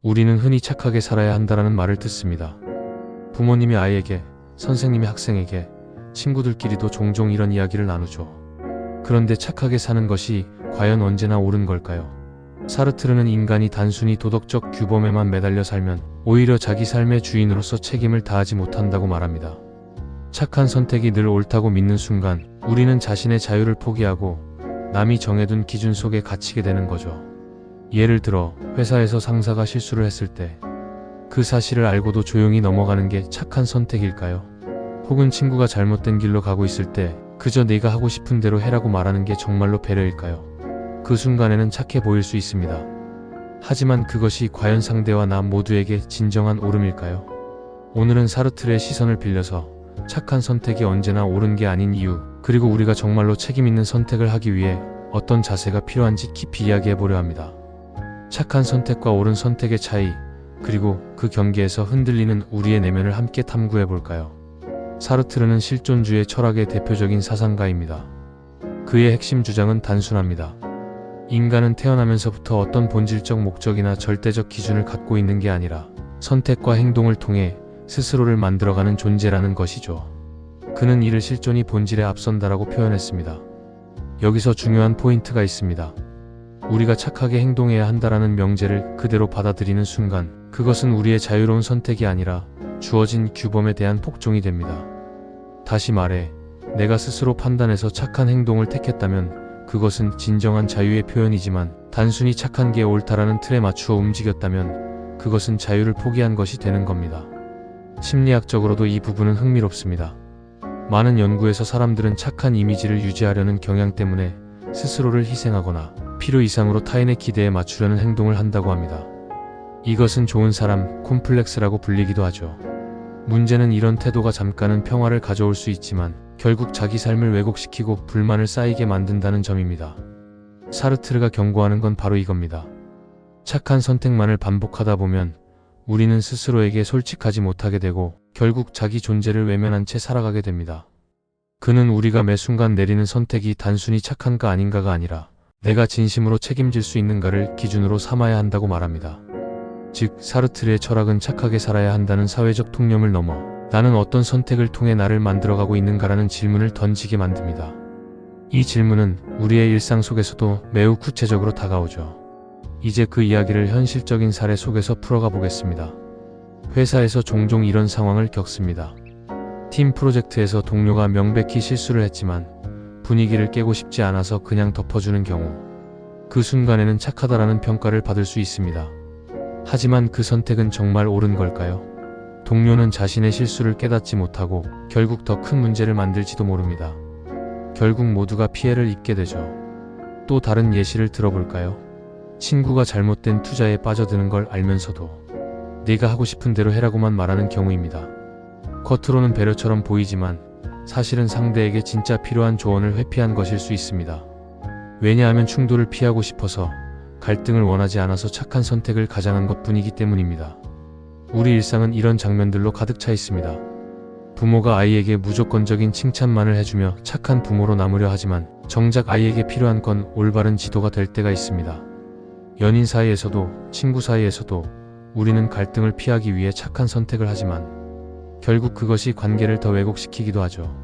우리는 흔히 착하게 살아야 한다는 말을 듣습니다. 부모님이 아이에게, 선생님이 학생에게, 친구들끼리도 종종 이런 이야기를 나누죠. 그런데 착하게 사는 것이 과연 언제나 옳은 걸까요? 사르트르는 인간이 단순히 도덕적 규범에만 매달려 살면 오히려 자기 삶의 주인으로서 책임을 다하지 못한다고 말합니다. 착한 선택이 늘 옳다고 믿는 순간 우리는 자신의 자유를 포기하고 남이 정해둔 기준 속에 갇히게 되는 거죠. 예를 들어 회사에서 상사가 실수를 했을 때 그 사실을 알고도 조용히 넘어가는 게 착한 선택일까요? 혹은 친구가 잘못된 길로 가고 있을 때 그저 네가 하고 싶은 대로 해라고 말하는 게 정말로 배려일까요? 그 순간에는 착해 보일 수 있습니다. 하지만 그것이 과연 상대와 나 모두에게 진정한 옳음일까요? 오늘은 사르트르의 시선을 빌려서 착한 선택이 언제나 옳은 게 아닌 이유, 그리고 우리가 정말로 책임 있는 선택을 하기 위해 어떤 자세가 필요한지 깊이 이야기해 보려 합니다. 착한 선택과 옳은 선택의 차이, 그리고 그 경계에서 흔들리는 우리의 내면을 함께 탐구해 볼까요? 사르트르는 실존주의 철학의 대표적인 사상가입니다. 그의 핵심 주장은 단순합니다. 인간은 태어나면서부터 어떤 본질적 목적이나 절대적 기준을 갖고 있는 게 아니라 선택과 행동을 통해 스스로를 만들어가는 존재라는 것이죠. 그는 이를 실존이 본질에 앞선다라고 표현했습니다. 여기서 중요한 포인트가 있습니다. 우리가 착하게 행동해야 한다라는 명제를 그대로 받아들이는 순간 그것은 우리의 자유로운 선택이 아니라 주어진 규범에 대한 복종이 됩니다. 다시 말해, 내가 스스로 판단해서 착한 행동을 택했다면 그것은 진정한 자유의 표현이지만 단순히 착한 게 옳다라는 틀에 맞추어 움직였다면 그것은 자유를 포기한 것이 되는 겁니다. 심리학적으로도 이 부분은 흥미롭습니다. 많은 연구에서 사람들은 착한 이미지를 유지하려는 경향 때문에 스스로를 희생하거나 필요 이상으로 타인의 기대에 맞추려는 행동을 한다고 합니다. 이것은 좋은 사람 콤플렉스라고 불리기도 하죠. 문제는 이런 태도가 잠깐은 평화를 가져올 수 있지만 결국 자기 삶을 왜곡시키고 불만을 쌓이게 만든다는 점입니다. 사르트르가 경고하는 건 바로 이겁니다. 착한 선택만을 반복하다 보면 우리는 스스로에게 솔직하지 못하게 되고 결국 자기 존재를 외면한 채 살아가게 됩니다. 그는 우리가 매 순간 내리는 선택이 단순히 착한가 아닌가가 아니라 내가 진심으로 책임질 수 있는가를 기준으로 삼아야 한다고 말합니다. 즉, 사르트르의 철학은 착하게 살아야 한다는 사회적 통념을 넘어 나는 어떤 선택을 통해 나를 만들어가고 있는가라는 질문을 던지게 만듭니다. 이 질문은 우리의 일상 속에서도 매우 구체적으로 다가오죠. 이제 그 이야기를 현실적인 사례 속에서 풀어가 보겠습니다. 회사에서 종종 이런 상황을 겪습니다. 팀 프로젝트에서 동료가 명백히 실수를 했지만 분위기를 깨고 싶지 않아서 그냥 덮어주는 경우, 그 순간에는 착하다라는 평가를 받을 수 있습니다. 하지만 그 선택은 정말 옳은 걸까요? 동료는 자신의 실수를 깨닫지 못하고 결국 더 큰 문제를 만들지도 모릅니다. 결국 모두가 피해를 입게 되죠. 또 다른 예시를 들어볼까요? 친구가 잘못된 투자에 빠져드는 걸 알면서도 네가 하고 싶은 대로 해라고만 말하는 경우입니다. 겉으로는 배려처럼 보이지만 사실은 상대에게 진짜 필요한 조언을 회피한 것일 수 있습니다. 왜냐하면 충돌을 피하고 싶어서, 갈등을 원하지 않아서 착한 선택을 가장한 것뿐이기 때문입니다. 우리 일상은 이런 장면들로 가득 차 있습니다. 부모가 아이에게 무조건적인 칭찬만을 해주며 착한 부모로 남으려 하지만 정작 아이에게 필요한 건 올바른 지도가 될 때가 있습니다. 연인 사이에서도 친구 사이에서도 우리는 갈등을 피하기 위해 착한 선택을 하지만 결국 그것이 관계를 더 왜곡시키기도 하죠.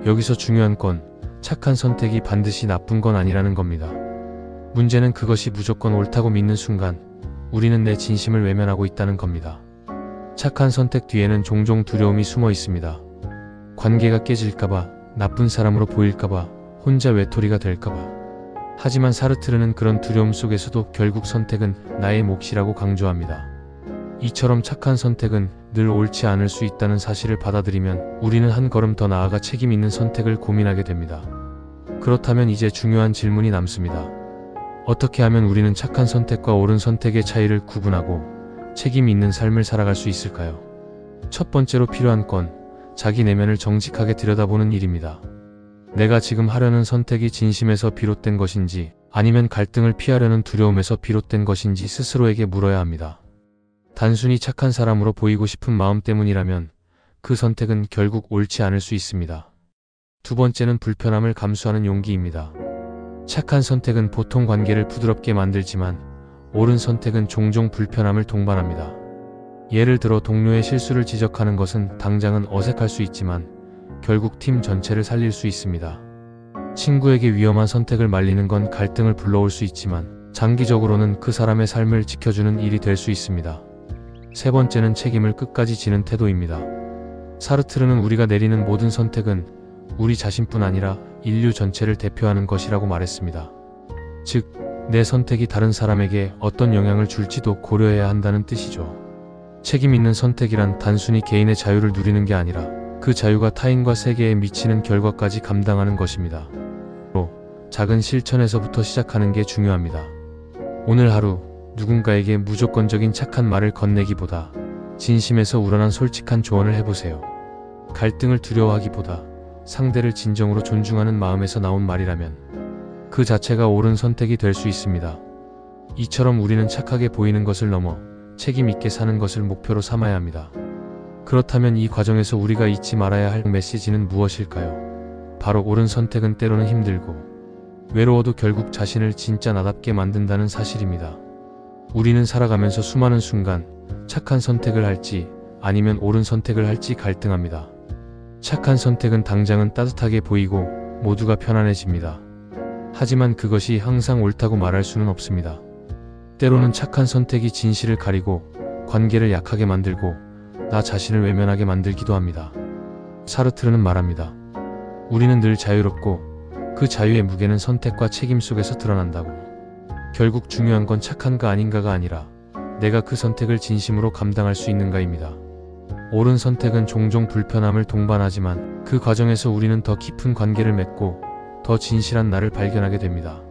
여기서 중요한 건 착한 선택이 반드시 나쁜 건 아니라는 겁니다. 문제는 그것이 무조건 옳다고 믿는 순간 우리는 내 진심을 외면하고 있다는 겁니다. 착한 선택 뒤에는 종종 두려움이 숨어 있습니다. 관계가 깨질까봐, 나쁜 사람으로 보일까봐, 혼자 외톨이가 될까봐. 하지만 사르트르는 그런 두려움 속에서도 결국 선택은 나의 몫이라고 강조합니다. 이처럼 착한 선택은 늘 옳지 않을 수 있다는 사실을 받아들이면 우리는 한 걸음 더 나아가 책임 있는 선택을 고민하게 됩니다. 그렇다면 이제 중요한 질문이 남습니다. 어떻게 하면 우리는 착한 선택과 옳은 선택의 차이를 구분하고 책임 있는 삶을 살아갈 수 있을까요? 첫 번째로 필요한 건 자기 내면을 정직하게 들여다보는 일입니다. 내가 지금 하려는 선택이 진심에서 비롯된 것인지 아니면 갈등을 피하려는 두려움에서 비롯된 것인지 스스로에게 물어야 합니다. 단순히 착한 사람으로 보이고 싶은 마음 때문이라면 그 선택은 결국 옳지 않을 수 있습니다. 두 번째는 불편함을 감수하는 용기입니다. 착한 선택은 보통 관계를 부드럽게 만들지만 옳은 선택은 종종 불편함을 동반합니다. 예를 들어 동료의 실수를 지적하는 것은 당장은 어색할 수 있지만 결국 팀 전체를 살릴 수 있습니다. 친구에게 위험한 선택을 말리는 건 갈등을 불러올 수 있지만 장기적으로는 그 사람의 삶을 지켜주는 일이 될 수 있습니다. 세 번째는 책임을 끝까지 지는 태도입니다. 사르트르는 우리가 내리는 모든 선택은 우리 자신뿐 아니라 인류 전체를 대표하는 것이라고 말했습니다. 즉, 내 선택이 다른 사람에게 어떤 영향을 줄지도 고려해야 한다는 뜻이죠. 책임 있는 선택이란 단순히 개인의 자유를 누리는 게 아니라 그 자유가 타인과 세계에 미치는 결과까지 감당하는 것입니다. 또 작은 실천에서부터 시작하는 게 중요합니다. 오늘 하루 누군가에게 무조건적인 착한 말을 건네기보다 진심에서 우러난 솔직한 조언을 해보세요. 갈등을 두려워하기보다 상대를 진정으로 존중하는 마음에서 나온 말이라면 그 자체가 옳은 선택이 될 수 있습니다. 이처럼 우리는 착하게 보이는 것을 넘어 책임 있게 사는 것을 목표로 삼아야 합니다. 그렇다면 이 과정에서 우리가 잊지 말아야 할 메시지는 무엇일까요? 바로 옳은 선택은 때로는 힘들고 외로워도 결국 자신을 진짜 나답게 만든다는 사실입니다. 우리는 살아가면서 수많은 순간 착한 선택을 할지 아니면 옳은 선택을 할지 갈등합니다. 착한 선택은 당장은 따뜻하게 보이고 모두가 편안해집니다. 하지만 그것이 항상 옳다고 말할 수는 없습니다. 때로는 착한 선택이 진실을 가리고 관계를 약하게 만들고 나 자신을 외면하게 만들기도 합니다. 사르트르는 말합니다. 우리는 늘 자유롭고 그 자유의 무게는 선택과 책임 속에서 드러난다고. 결국 중요한 건 착한가 아닌가가 아니라 내가 그 선택을 진심으로 감당할 수 있는가입니다. 옳은 선택은 종종 불편함을 동반하지만 그 과정에서 우리는 더 깊은 관계를 맺고 더 진실한 나를 발견하게 됩니다.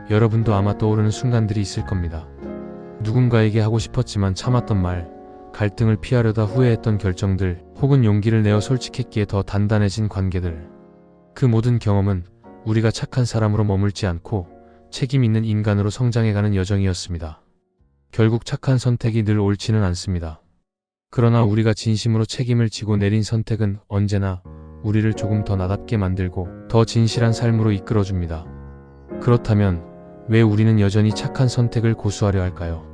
여러분도 아마 떠오르는 순간들이 있을 겁니다. 누군가에게 하고 싶었지만 참았던 말, 갈등을 피하려다 후회했던 결정들, 혹은 용기를 내어 솔직했기에 더 단단해진 관계들. 그 모든 경험은 우리가 착한 사람으로 머물지 않고 책임 있는 인간으로 성장해가는 여정이었습니다. 결국 착한 선택이 늘 옳지는 않습니다. 그러나 우리가 진심으로 책임을 지고 내린 선택은 언제나 우리를 조금 더 나답게 만들고 더 진실한 삶으로 이끌어줍니다. 그렇다면 왜 우리는 여전히 착한 선택을 고수하려 할까요?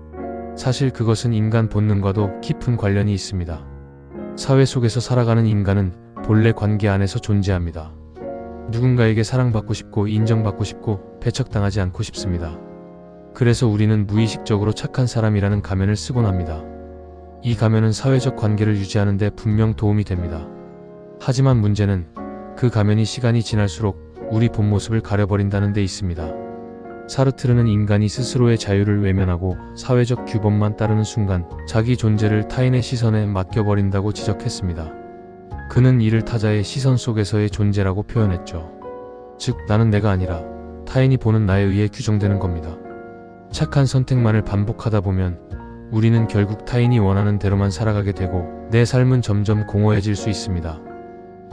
사실 그것은 인간 본능과도 깊은 관련이 있습니다. 사회 속에서 살아가는 인간은 본래 관계 안에서 존재합니다. 누군가에게 사랑받고 싶고 인정받고 싶고 배척당하지 않고 싶습니다. 그래서 우리는 무의식적으로 착한 사람이라는 가면을 쓰곤 합니다. 이 가면은 사회적 관계를 유지하는 데 분명 도움이 됩니다. 하지만 문제는 그 가면이 시간이 지날수록 우리 본 모습을 가려버린다는 데 있습니다. 사르트르는 인간이 스스로의 자유를 외면하고 사회적 규범만 따르는 순간 자기 존재를 타인의 시선에 맡겨버린다고 지적했습니다. 그는 이를 타자의 시선 속에서의 존재라고 표현했죠. 즉, 나는 내가 아니라 타인이 보는 나에 의해 규정되는 겁니다. 착한 선택만을 반복하다 보면 우리는 결국 타인이 원하는 대로만 살아가게 되고 내 삶은 점점 공허해질 수 있습니다.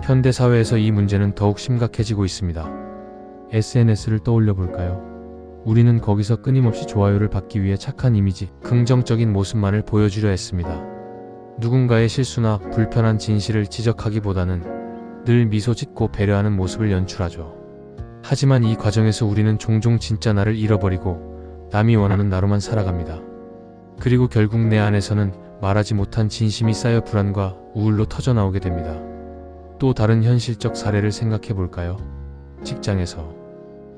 현대 사회에서 이 문제는 더욱 심각해지고 있습니다. SNS를 떠올려 볼까요? 우리는 거기서 끊임없이 좋아요를 받기 위해 착한 이미지, 긍정적인 모습만을 보여주려 했습니다. 누군가의 실수나 불편한 진실을 지적하기보다는 늘 미소 짓고 배려하는 모습을 연출하죠. 하지만 이 과정에서 우리는 종종 진짜 나를 잃어버리고 남이 원하는 나로만 살아갑니다. 그리고 결국 내 안에서는 말하지 못한 진심이 쌓여 불안과 우울로 터져나오게 됩니다. 또 다른 현실적 사례를 생각해 볼까요? 직장에서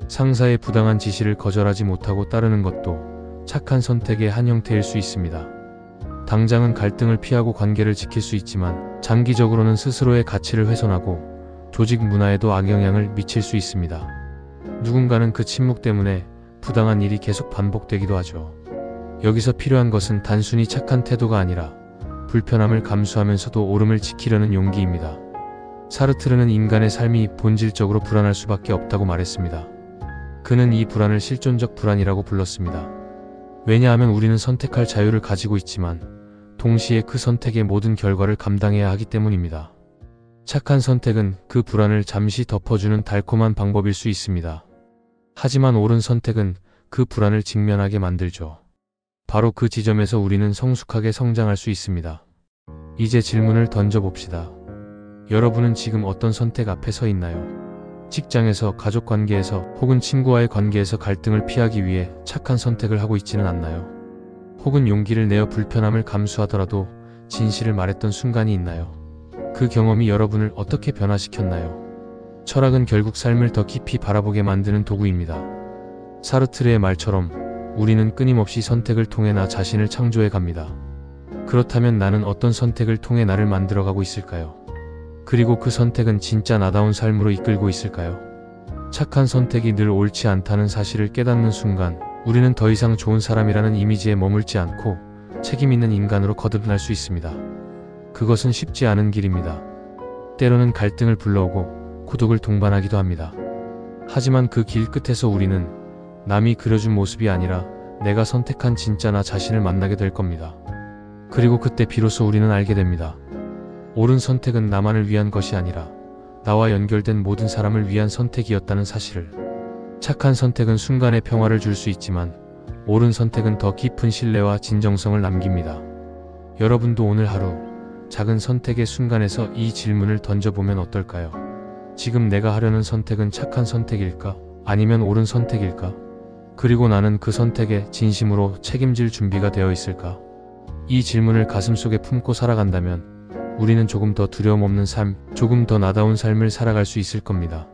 상사의 부당한 지시를 거절하지 못하고 따르는 것도 착한 선택의 한 형태일 수 있습니다. 당장은 갈등을 피하고 관계를 지킬 수 있지만 장기적으로는 스스로의 가치를 훼손하고 조직 문화에도 악영향을 미칠 수 있습니다. 누군가는 그 침묵 때문에 부당한 일이 계속 반복되기도 하죠. 여기서 필요한 것은 단순히 착한 태도가 아니라 불편함을 감수하면서도 옳음을 지키려는 용기입니다. 사르트르는 인간의 삶이 본질적으로 불안할 수밖에 없다고 말했습니다. 그는 이 불안을 실존적 불안이라고 불렀습니다. 왜냐하면 우리는 선택할 자유를 가지고 있지만 동시에 그 선택의 모든 결과를 감당해야 하기 때문입니다. 착한 선택은 그 불안을 잠시 덮어주는 달콤한 방법일 수 있습니다. 하지만 옳은 선택은 그 불안을 직면하게 만들죠. 바로 그 지점에서 우리는 성숙하게 성장할 수 있습니다. 이제 질문을 던져봅시다. 여러분은 지금 어떤 선택 앞에 서 있나요? 직장에서, 가족 관계에서 혹은 친구와의 관계에서 갈등을 피하기 위해 착한 선택을 하고 있지는 않나요? 혹은 용기를 내어 불편함을 감수하더라도 진실을 말했던 순간이 있나요? 그 경험이 여러분을 어떻게 변화시켰나요? 철학은 결국 삶을 더 깊이 바라보게 만드는 도구입니다. 사르트르의 말처럼 우리는 끊임없이 선택을 통해 나 자신을 창조해 갑니다. 그렇다면 나는 어떤 선택을 통해 나를 만들어가고 있을까요? 그리고 그 선택은 진짜 나다운 삶으로 이끌고 있을까요? 착한 선택이 늘 옳지 않다는 사실을 깨닫는 순간 우리는 더 이상 좋은 사람이라는 이미지에 머물지 않고 책임 있는 인간으로 거듭날 수 있습니다. 그것은 쉽지 않은 길입니다. 때로는 갈등을 불러오고 고독을 동반하기도 합니다. 하지만 그 길 끝에서 우리는 남이 그려준 모습이 아니라 내가 선택한 진짜 나 자신을 만나게 될 겁니다. 그리고 그때 비로소 우리는 알게 됩니다. 옳은 선택은 나만을 위한 것이 아니라 나와 연결된 모든 사람을 위한 선택이었다는 사실을. 착한 선택은 순간의 평화를 줄 수 있지만 옳은 선택은 더 깊은 신뢰와 진정성을 남깁니다. 여러분도 오늘 하루 작은 선택의 순간에서 이 질문을 던져보면 어떨까요? 지금 내가 하려는 선택은 착한 선택일까? 아니면 옳은 선택일까? 그리고 나는 그 선택에 진심으로 책임질 준비가 되어 있을까? 이 질문을 가슴속에 품고 살아간다면 우리는 조금 더 두려움 없는 삶, 조금 더 나다운 삶을 살아갈 수 있을 겁니다.